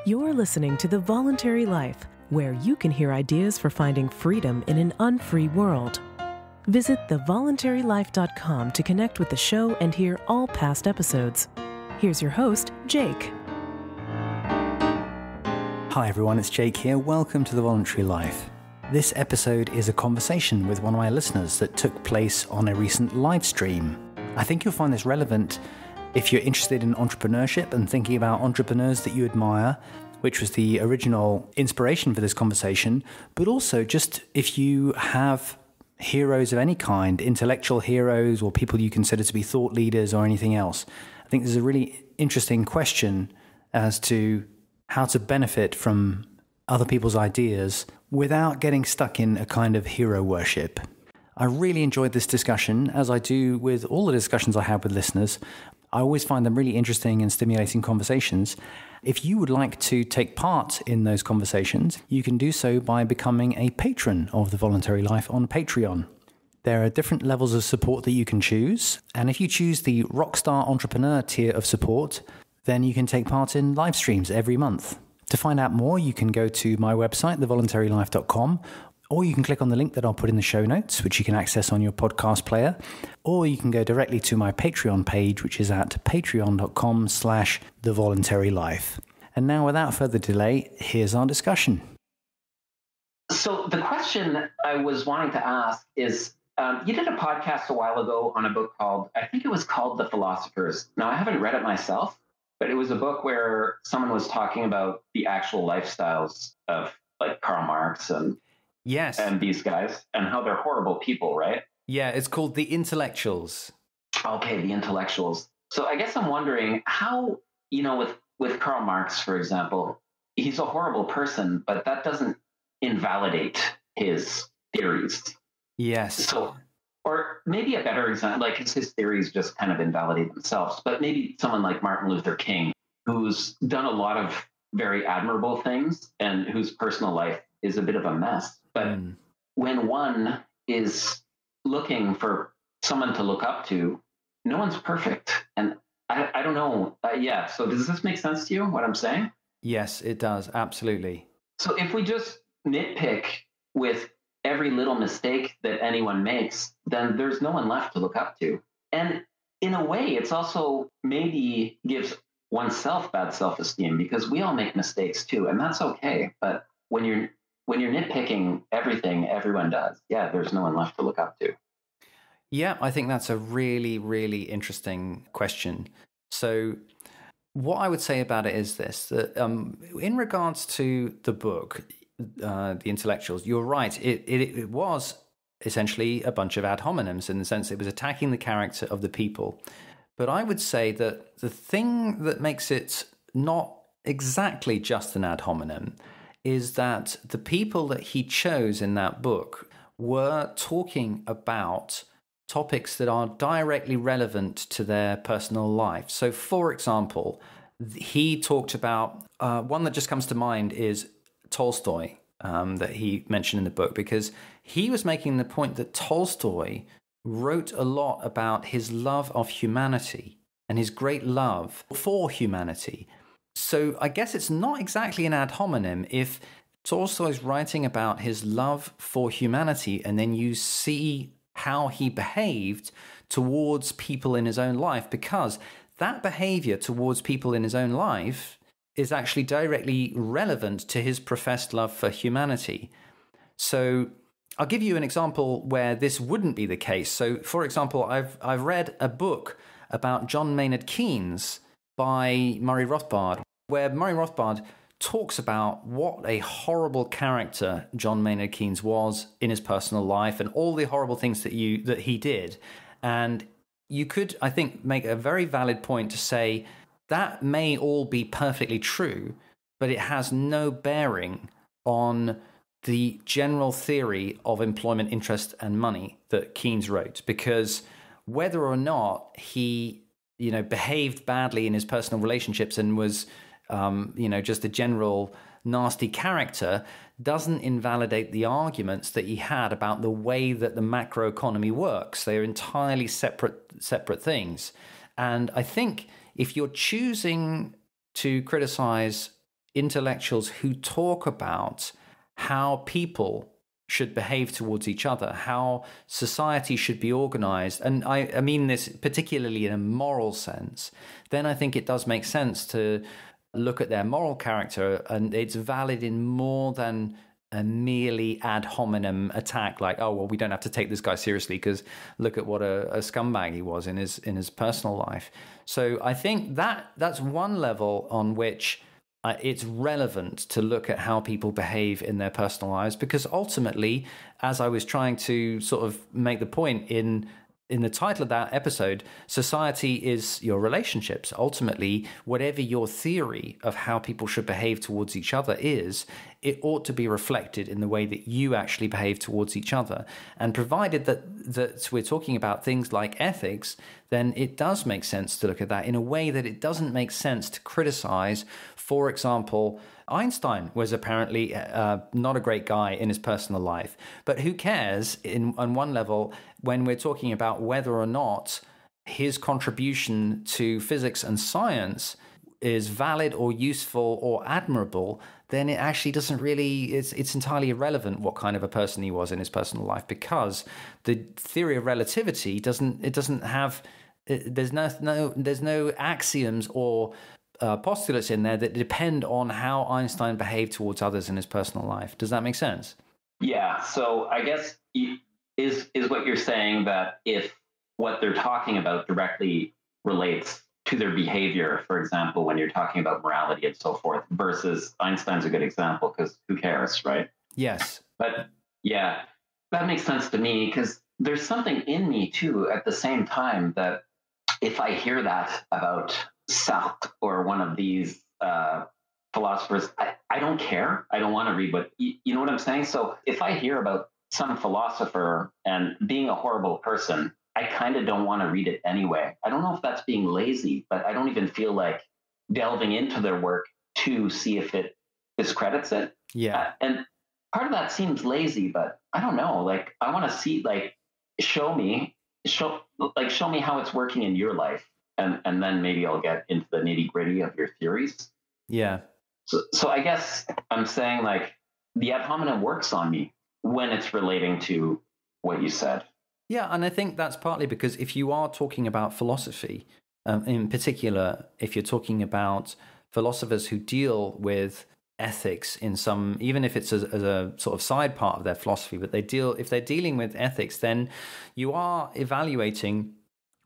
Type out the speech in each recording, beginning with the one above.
You're listening to The Voluntary Life, where you can hear ideas for finding freedom in an unfree world. Visit thevoluntarylife.com to connect with the show and hear all past episodes. Here's your host, Jake. Hi everyone, it's Jake here. Welcome to The Voluntary Life. This episode is a conversation with one of my listeners that took place on a recent live stream. I think you'll find this relevant if you're interested in entrepreneurship and thinking about entrepreneurs that you admire, which was the original inspiration for this conversation, but also just if you have heroes of any kind, intellectual heroes or people you consider to be thought leaders or anything else. I think there's a really interesting question as to how to benefit from other people's ideas without getting stuck in a kind of hero worship. I really enjoyed this discussion, as I do with all the discussions I have with listeners. I always find them really interesting and stimulating conversations. If you would like to take part in those conversations, you can do so by becoming a patron of The Voluntary Life on Patreon. There are different levels of support that you can choose, and if you choose the Rockstar Entrepreneur tier of support, then you can take part in live streams every month. To find out more, you can go to my website, thevoluntarylife.com, or you can click on the link that I'll put in the show notes, which you can access on your podcast player, or you can go directly to my Patreon page, which is at patreon.com/thevoluntarylife. And now, without further delay, here's our discussion. So the question I was wanting to ask is, you did a podcast a while ago on a book called, I think it was called The Philosophers. Now, I haven't read it myself, but it was a book where someone was talking about the actual lifestyles of like Karl Marx and these guys and how they're horrible people, right? Yeah, it's called The Intellectuals. Okay, The Intellectuals. So I guess I'm wondering how, with Karl Marx, for example, he's a horrible person, but that doesn't invalidate his theories. Yes. So, or maybe a better example, like his theories just kind of invalidate themselves, but maybe someone like Martin Luther King, who's done a lot of very admirable things and whose personal life is a bit of a mess. But when one is looking for someone to look up to, no one's perfect. And I don't know. So does this make sense to you, what I'm saying? Yes, it does. Absolutely. So if we just nitpick with every little mistake that anyone makes, then there's no one left to look up to. And in a way, it's also maybe gives oneself bad self-esteem because we all make mistakes too, and that's okay. But when you're nitpicking everything everyone does, there's no one left to look up to. Yeah, I think that's a really, really interesting question. So what I would say about it is this, that in regards to the book, The Intellectuals, you're right. It was essentially a bunch of ad hominems in the sense it was attacking the character of the people. But I would say that the thing that makes it not exactly just an ad hominem is that the people that he chose in that book were talking about topics that are directly relevant to their personal life. So, for example, he talked about, one that just comes to mind is Tolstoy, that he mentioned in the book, because he was making the point that Tolstoy wrote a lot about his love of humanity and his great love for humanity. So I guess it's not exactly an ad hominem if Tolstoy's writing about his love for humanity and then you see how he behaved towards people in his own life, because that behavior towards people in his own life is actually directly relevant to his professed love for humanity. So I'll give you an example where this wouldn't be the case. So, for example, I've read a book about John Maynard Keynes by Murray Rothbard, where Murray Rothbard talks about what a horrible character John Maynard Keynes was in his personal life and all the horrible things that he did. And you could, I think, make a very valid point to say that may all be perfectly true, but it has no bearing on the general theory of employment, interest, and money that Keynes wrote, because whether or not he, behaved badly in his personal relationships and was, just a general nasty character doesn't invalidate the arguments that he had about the way that the macroeconomy works. They are entirely separate things. And I think if you're choosing to criticize intellectuals who talk about how people should behave towards each other, how society should be organized, and I mean this particularly in a moral sense, then I think it does make sense to look at their moral character, and it's valid in more than a merely ad hominem attack, like, oh, well, we don't have to take this guy seriously because look at what a scumbag he was in his personal life. So I think that's one level on which it's relevant to look at how people behave in their personal lives, because ultimately, as I was trying to sort of make the point in the title of that episode, society is your relationships. Ultimately, whatever your theory of how people should behave towards each other is, it ought to be reflected in the way that you actually behave towards each other. And provided that we're talking about things like ethics, then it does make sense to look at that in a way that it doesn't make sense to criticize. For example, Einstein was apparently not a great guy in his personal life, but who cares on one level when we're talking about whether or not his contribution to physics and science is valid or useful or admirable, then it actually doesn't really, it's entirely irrelevant what kind of a person he was in his personal life, because the theory of relativity doesn't have, there's no axioms or postulates in there that depend on how Einstein behaved towards others in his personal life. Does that make sense? Yeah. So I guess is what you're saying that if what they're talking about directly relates to their behavior, for example, when you're talking about morality and so forth, versus Einstein's a good example because who cares, right? Yes. But yeah, that makes sense to me, because there's something in me too at the same time that if I hear that about Sartre or one of these philosophers, I don't care. I don't want to read what, you know what I'm saying? So if I hear about some philosopher and being a horrible person, I kind of don't want to read it anyway. I don't know if that's being lazy, but I don't even feel like delving into their work to see if it discredits it. Yeah. And part of that seems lazy, but I don't know. Like, I want to see, like, show me how it's working in your life. And then maybe I'll get into the nitty gritty of your theories. Yeah. So I guess I'm saying, like, the ad hominem works on me when it's relating to what you said. Yeah, and I think that's partly because if you are talking about philosophy, in particular, if you're talking about philosophers who deal with ethics in some, even if it's as a sort of side part of their philosophy, but if they're dealing with ethics, then you are evaluating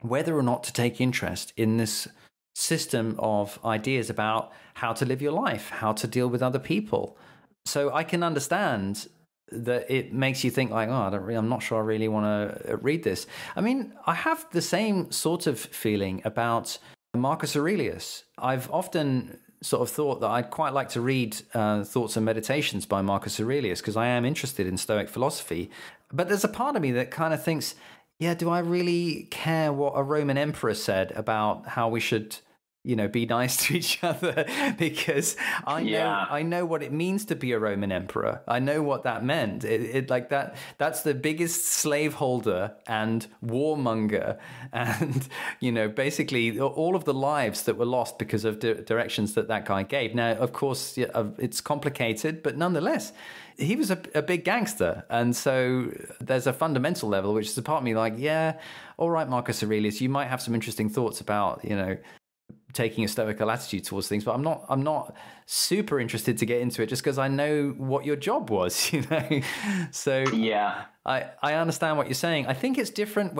whether or not to take interest in this system of ideas about how to live your life, how to deal with other people. So I can understand that it makes you think like, oh, I'm not sure I really want to read this. I mean, I have the same sort of feeling about Marcus Aurelius. I've often sort of thought that I'd quite like to read Thoughts and Meditations by Marcus Aurelius, because I am interested in Stoic philosophy. But there's a part of me that kind of thinks, yeah, do I really care what a Roman emperor said about how we should, be nice to each other? Because I know what it means to be a Roman emperor. I know what that meant. It like that. That's the biggest slaveholder and warmonger, and basically all of the lives that were lost because of directions that guy gave. Now, of course, it's complicated, but nonetheless, he was a big gangster. And so there's a fundamental level, which is a part of me like, yeah, all right, Marcus Aurelius, you might have some interesting thoughts about, taking a stoical attitude towards things, but I'm not super interested to get into it just because I know what your job was, So yeah, I understand what you're saying. I think it's different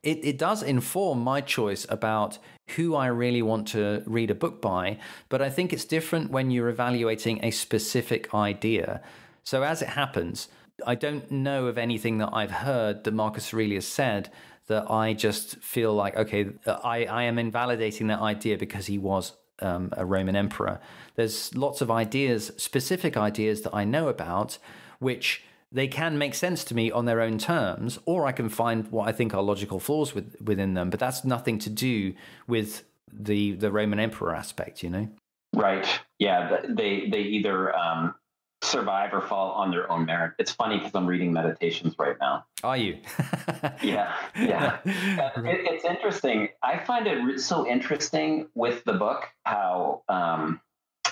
it does inform my choice about who I really want to read a book by, but I think it's different when you're evaluating a specific idea. So as it happens, I don't know of anything that I've heard that Marcus Aurelius said that I just feel like, okay, I am invalidating that idea because he was a Roman emperor. There's lots of ideas, specific ideas that I know about, which they can make sense to me on their own terms, or I can find what I think are logical flaws within them. But that's nothing to do with the Roman emperor aspect, Right. Yeah. They either survive or fall on their own merit. It's funny because I'm reading Meditations right now. Are you? Yeah. It's interesting. I find it so interesting with the book how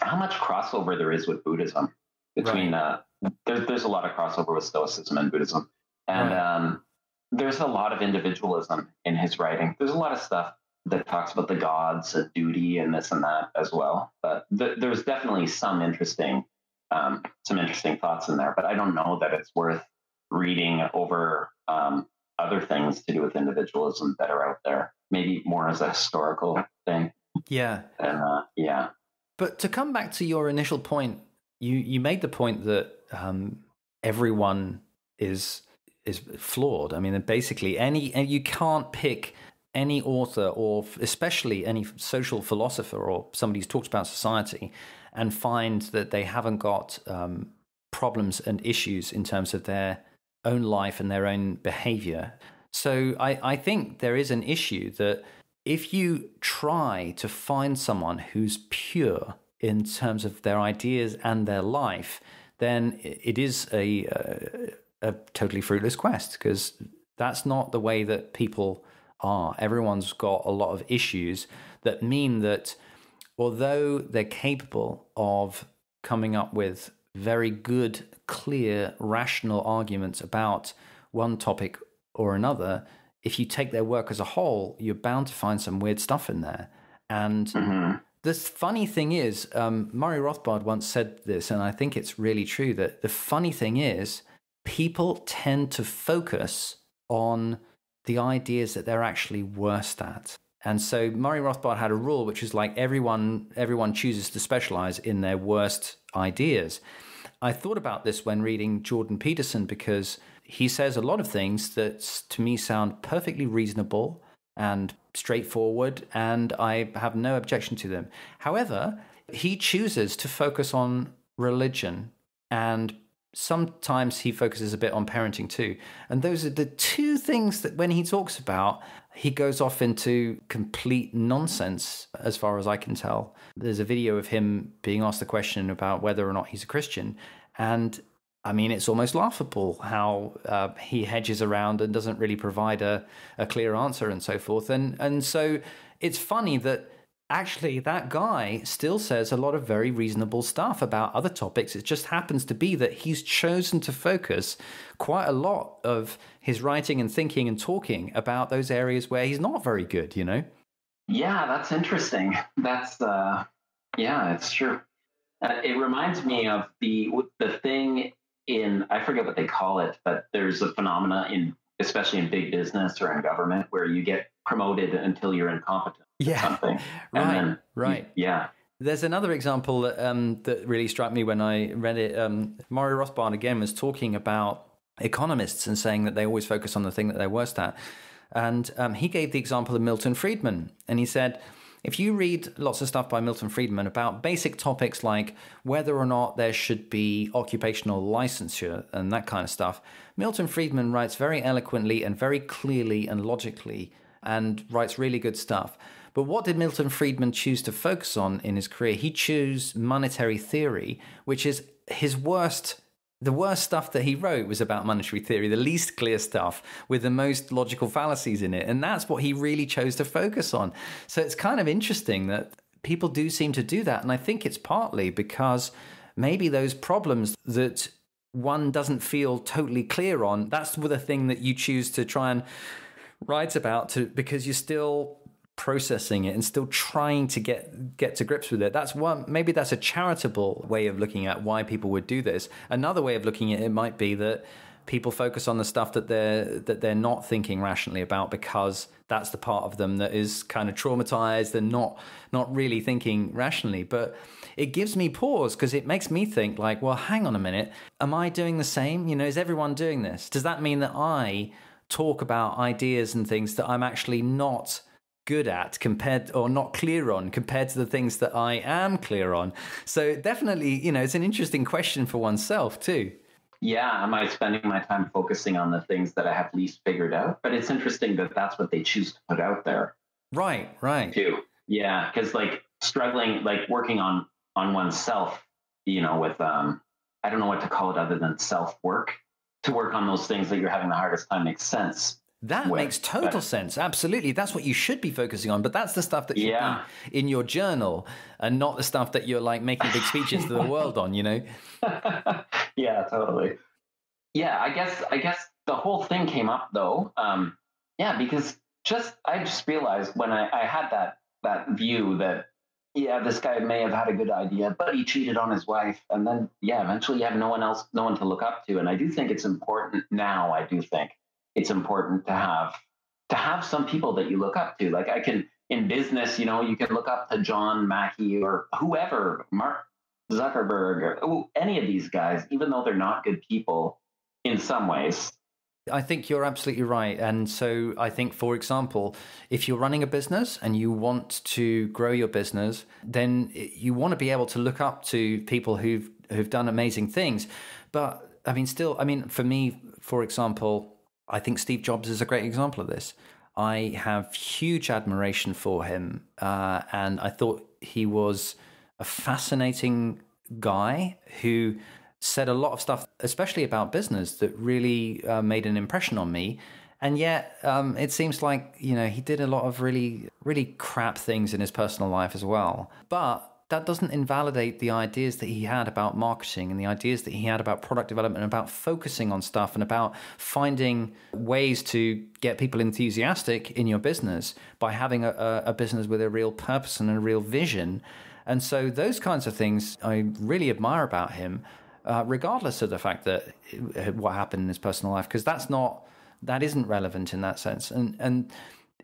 how much crossover there is with Buddhism between, there's a lot of crossover with Stoicism and Buddhism. And there's a lot of individualism in his writing. There's a lot of stuff that talks about the gods and duty and this and that as well. But there's definitely some interesting thoughts in there, but I don't know that it's worth reading over other things to do with individualism that are out there. Maybe more as a historical thing. Yeah. And But to come back to your initial point, you made the point that everyone is flawed. I mean, basically you can't pick any author, or especially any social philosopher or somebody who's talked about society, and find that they haven't got problems and issues in terms of their own life and their own behavior. So I think there is an issue that if you try to find someone who's pure in terms of their ideas and their life, then it is a totally fruitless quest, because that's not the way that people are. Everyone's got a lot of issues that mean that although they're capable of coming up with very good, clear, rational arguments about one topic or another, if you take their work as a whole, you're bound to find some weird stuff in there. And the funny thing is, Murray Rothbard once said this, and I think it's really true, that the funny thing is people tend to focus on the ideas that they're actually worst at. And so Murray Rothbard had a rule, which is like everyone chooses to specialize in their worst ideas. I thought about this when reading Jordan Peterson, because he says a lot of things that to me sound perfectly reasonable and straightforward, and I have no objection to them. However, he chooses to focus on religion, and sometimes he focuses a bit on parenting too. And those are the two things that when he talks about, he goes off into complete nonsense as far as I can tell. There's a video of him being asked the question about whether or not he's a Christian. And I mean, it's almost laughable how he hedges around and doesn't really provide a clear answer and so forth. And so it's funny that actually that guy still says a lot of very reasonable stuff about other topics. It just happens to be that he's chosen to focus quite a lot of his writing and thinking and talking about those areas where he's not very good, you know? Yeah, that's interesting. That's, it's true. It reminds me of the thing in, I forget what they call it, but there's a phenomena especially in big business or in government, where you get promoted until you're incompetent. Yeah, something. Right. Yeah. There's another example that really struck me when I read it. Murray Rothbard again was talking about economists and saying that they always focus on the thing that they're worst at. And he gave the example of Milton Friedman. And he said, if you read lots of stuff by Milton Friedman about basic topics like whether or not there should be occupational licensure and that kind of stuff, Milton Friedman writes very eloquently and very clearly and logically and writes really good stuff. But what did Milton Friedman choose to focus on in his career? He chose monetary theory, which is his worst. The worst stuff that he wrote was about monetary theory, the least clear stuff with the most logical fallacies in it. And that's what he really chose to focus on. So it's kind of interesting that people do seem to do that. And I think it's partly because maybe those problems that one doesn't feel totally clear on, that's the thing that you choose to try and write about because you're still processing it and still trying to get to grips with it. That's one. Maybe that's a charitable way of looking at why people would do this. Another way of looking at it might be that people focus on the stuff that they're not thinking rationally about, because that's the part of them that is kind of traumatized and not really thinking rationally. But it gives me pause, because it makes me think like, well, hang on a minute, am I doing the same? You know, is everyone doing this? Does that mean that I talk about ideas and things that I'm actually not good at or not clear on compared to the things that I am clear on? So definitely, you know, it's an interesting question for oneself too. Yeah, am I spending my time focusing on the things that I have least figured out? But it's interesting that that's what they choose to put out there. Right. Too. Yeah, because like struggling, like working on oneself, you know, with I don't know what to call it other than self-work. To work on those things that you're having the hardest time makes sense. That makes total sense. Absolutely. That's what you should be focusing on. But that's the stuff that should be in your journal and not the stuff that you're like making big speeches to the world on, you know? Yeah, totally. Yeah, I guess the whole thing came up though. Because I just realized when I had that view that, this guy may have had a good idea, but he cheated on his wife. And then, eventually you have no one to look up to. And I do think it's important now. I do think it's important to have some people that you look up to. Like in business, you can look up to John Mackey or whoever, Mark Zuckerberg, or any of these guys, even though they're not good people in some ways. I think you're absolutely right. And so I think, for example, if you're running a business and you want to grow your business, then you want to be able to look up to people who've done amazing things. But for me, for example, I think Steve Jobs is a great example of this. I have huge admiration for him. And I thought he was a fascinating guy who said a lot of stuff, especially about business, that really made an impression on me. And yet it seems like, he did a lot of really, really crap things in his personal life as well. But that doesn't invalidate the ideas that he had about marketing and the ideas that he had about product development, and about focusing on stuff and about finding ways to get people enthusiastic in your business by having a business with a real purpose and a real vision. And so those kinds of things I really admire about him. Regardless of the fact that what happened in his personal life, because that isn't relevant in that sense. And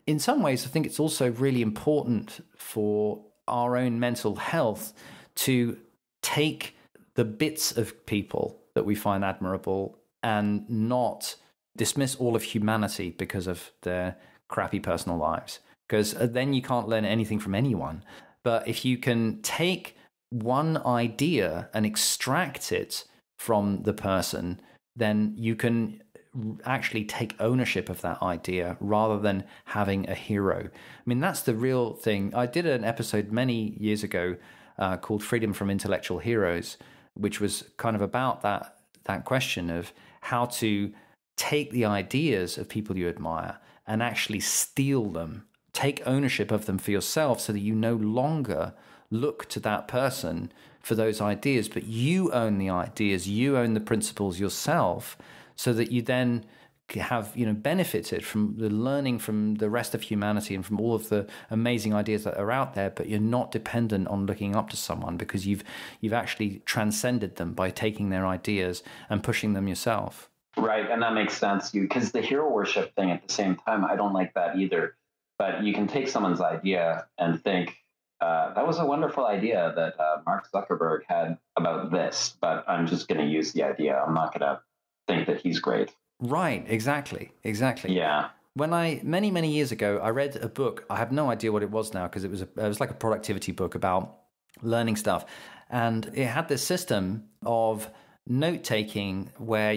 in some ways, I think it's also really important for our own mental health to take the bits of people that we find admirable and not dismiss all of humanity because of their crappy personal lives, because then you can't learn anything from anyone. But if you can take one idea and extract it from the person, then you can actually take ownership of that idea rather than having a hero. I mean, that's the real thing. I did an episode many years ago called Freedom from Intellectual Heroes, which was kind of about that question of how to take the ideas of people you admire and actually steal them, take ownership of them for yourself, so that you no longer look to that person for those ideas, but you own the ideas, you own the principles yourself, so that you then have benefited from the learning from the rest of humanity and from all of the amazing ideas that are out there, but you're not dependent on looking up to someone because you've actually transcended them by taking their ideas and pushing them yourself. Right, and that makes sense, because the hero worship thing at the same time, I don't like that either. But you can take someone's idea and think, that was a wonderful idea that Mark Zuckerberg had about this, but I'm just going to use the idea. I'm not going to think that he's great. Right, exactly. Yeah. When many years ago, I read a book. I have no idea what it was now, because it was like a productivity book about learning stuff. And it had this system of note-taking where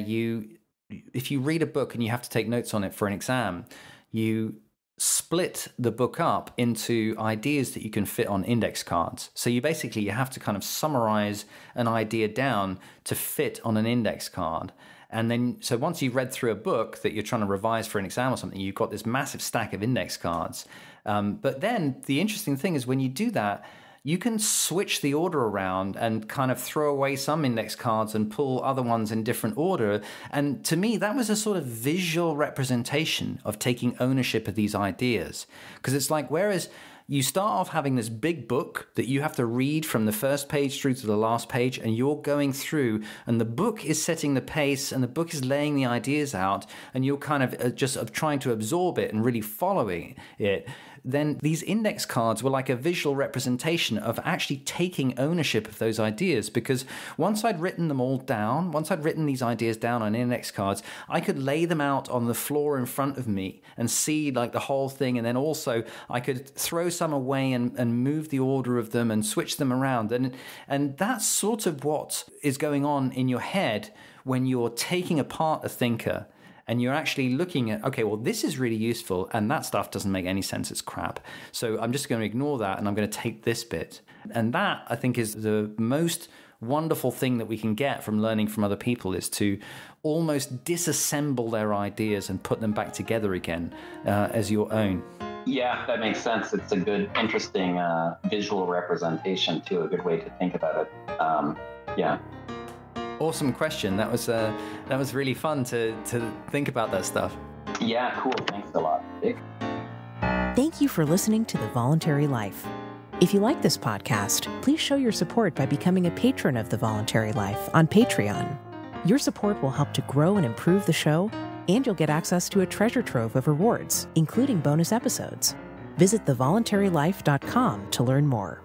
if you read a book and you have to take notes on it for an exam, you split the book up into ideas that you can fit on index cards. So you have to kind of summarize an idea down to fit on an index card. And then, so once you've read through a book that you're trying to revise for an exam or something, you've got this massive stack of index cards. But then the interesting thing is, when you do that, you can switch the order around and kind of throw away some index cards and pull other ones in different order. And to me, that was a sort of visual representation of taking ownership of these ideas. Because it's like, whereas you start off having this big book that you have to read from the first page through to the last page, and you're going through, and the book is setting the pace, and the book is laying the ideas out, and you're kind of just trying to absorb it and really following it. Then these index cards were like a visual representation of actually taking ownership of those ideas, because once I'd written them all down, once I'd written these ideas down on index cards, I could lay them out on the floor in front of me and see like the whole thing. And then also I could throw some away and move the order of them and switch them around. And that's sort of what is going on in your head when you're taking apart a thinker. And you're actually looking at, okay, well, this is really useful, and that stuff doesn't make any sense. It's crap. So I'm just going to ignore that, and I'm going to take this bit. And that, I think, is the most wonderful thing that we can get from learning from other people is to almost disassemble their ideas and put them back together again as your own. Yeah, that makes sense. It's a good, interesting visual representation too, a good way to think about it. Yeah. Awesome question. That was really fun to think about that stuff. Yeah, cool. Thanks a lot, Dick. Thank you for listening to The Voluntary Life. If you like this podcast, please show your support by becoming a patron of The Voluntary Life on Patreon. Your support will help to grow and improve the show, and you'll get access to a treasure trove of rewards, including bonus episodes. Visit thevoluntarylife.com to learn more.